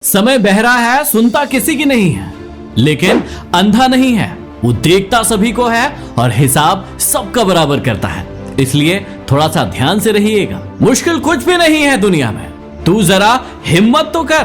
समय बहरा है, सुनता किसी की नहीं है, लेकिन अंधा नहीं है। वो देखता सभी को है और हिसाब सबका बराबर करता है। इसलिए थोड़ा सा ध्यान से रहिएगा। मुश्किल कुछ भी नहीं है दुनिया में। तू जरा हिम्मत तो कर,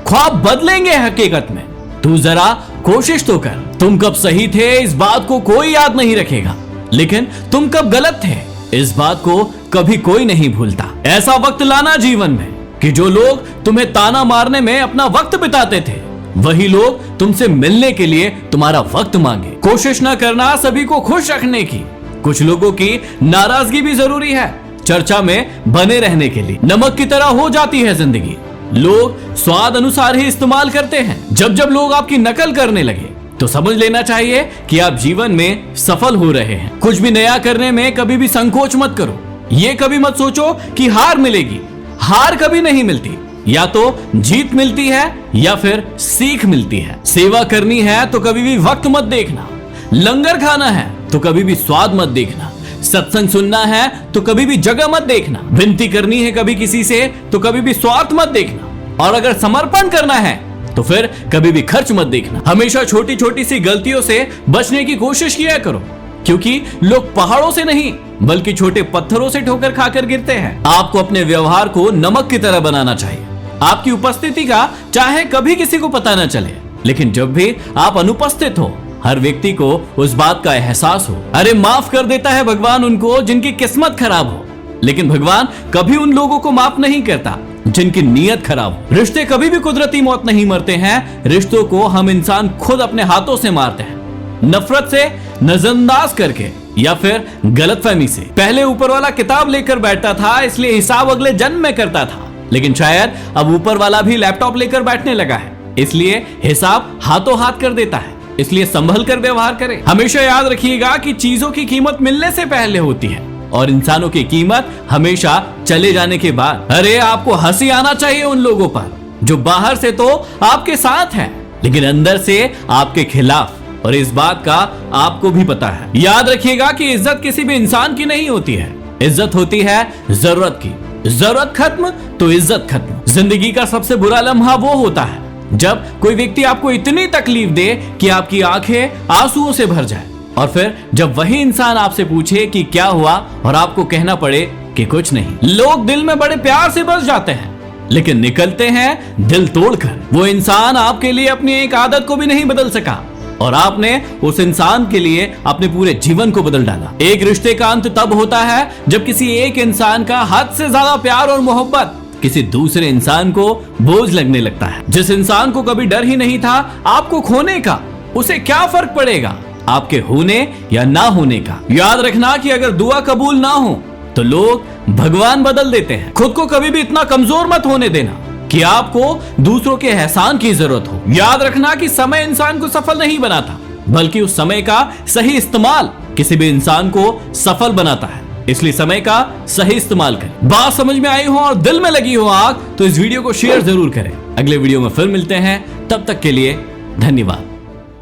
ख्वाब बदलेंगे हकीकत में। तू जरा कोशिश तो कर। तुम कब सही थे इस बात को कोई याद नहीं रखेगा, लेकिन तुम कब गलत थे इस बात को कभी कोई नहीं भूलता। ऐसा वक्त लाना जीवन में कि जो लोग तुम्हें ताना मारने में अपना वक्त बिताते थे, वही लोग तुमसे मिलने के लिए तुम्हारा वक्त मांगे। कोशिश न करना सभी को खुश रखने की। कुछ लोगों की नाराजगी भी जरूरी है चर्चा में बने रहने के लिए। नमक की तरह हो जाती है जिंदगी, लोग स्वाद अनुसार ही इस्तेमाल करते हैं। जब जब लोग आपकी नकल करने लगे तो समझ लेना चाहिए कि आप जीवन में सफल हो रहे हैं। कुछ भी नया करने में कभी भी संकोच मत करो। ये कभी मत सोचो कि हार मिलेगी। हार कभी नहीं मिलती, या तो जीत मिलती है या फिर सीख मिलती है। सेवा करनी है तो कभी भी वक्त मत देखना। लंगर खाना है तो कभी भी स्वाद मत देखना। सत्संग सुनना है तो कभी भी जगह मत देखना। विनती करनी है कभी किसी से तो कभी भी स्वार्थ मत देखना। और अगर समर्पण करना है तो फिर कभी भी खर्च मत देखना। हमेशा छोटी छोटी सी गलतियों से बचने की कोशिश किया करो, क्योंकि लोग पहाड़ों से नहीं बल्कि छोटे पत्थरों से ठोकर खाकर गिरते हैं। आपको अपने व्यवहार को नमक की तरह बनाना चाहिए। आपकी उपस्थिति का चाहे कभी किसी को पता न चले, लेकिन जब भी आप अनुपस्थित हो हर व्यक्ति को उस बात का एहसास हो। अरे माफ कर देता है भगवान उनको जिनकी किस्मत खराब हो, लेकिन भगवान कभी उन लोगों को माफ नहीं करता जिनकी नीयत खराब हो। रिश्ते कभी भी कुदरती मौत नहीं मरते हैं। रिश्तों को हम इंसान खुद अपने हाथों से मारते हैं, नफरत से, नजरअंदाज करके या फिर गलतफहमी से। पहले ऊपर वाला किताब लेकर बैठता था इसलिए हिसाब अगले जन्म में करता था, लेकिन शायद अब ऊपर वाला भी लैपटॉप लेकर बैठने लगा है, इसलिए हिसाब हाथों हाथ कर देता है। इसलिए संभल कर व्यवहार करें। हमेशा याद रखिएगा कि चीजों की कीमत मिलने से पहले होती है और इंसानों की कीमत हमेशा चले जाने के बाद। अरे आपको हंसी आना चाहिए उन लोगों पर जो बाहर से तो आपके साथ हैं लेकिन अंदर से आपके खिलाफ, और इस बात का आपको भी पता है। याद रखिएगा कि इज्जत किसी भी इंसान की नहीं होती है, इज्जत होती है जरूरत की। जरूरत खत्म तो इज्जत खत्म। जिंदगी का सबसे बुरा लम्हा वो होता है जब कोई व्यक्ति आपको इतनी तकलीफ दे कि आपकी आंखें आंसुओं से भर जाए, और फिर जब वही इंसान आपसे पूछे कि क्या हुआ और आपको कहना पड़े कि कुछ नहीं। लोग दिल में बड़े प्यार से बस जाते हैं लेकिन निकलते हैं दिल तोड़कर। वो इंसान आपके लिए अपनी एक आदत को भी नहीं बदल सका और आपने उस इंसान के लिए अपने पूरे जीवन को बदल डाला। एक रिश्ते का अंत तब होता है जब किसी एक इंसान का हद से ज्यादा प्यार और मोहब्बत किसी दूसरे इंसान को बोझ लगने लगता है। जिस इंसान को कभी डर ही नहीं था आपको खोने का, उसे क्या फर्क पड़ेगा आपके होने या ना होने का। याद रखना कि अगर दुआ कबूल ना हो तो लोग भगवान बदल देते हैं। खुद को कभी भी इतना कमजोर मत होने देना कि आपको दूसरों के एहसान की जरूरत हो। याद रखना कि समय इंसान को सफल नहीं बनाता, बल्कि उस समय का सही इस्तेमाल किसी भी इंसान को सफल बनाता है। इसलिए समय का सही इस्तेमाल करें। बात समझ में आई हो और दिल में लगी हो आग तो इस वीडियो को शेयर जरूर करें। अगले वीडियो में फिर मिलते हैं, तब तक के लिए धन्यवाद।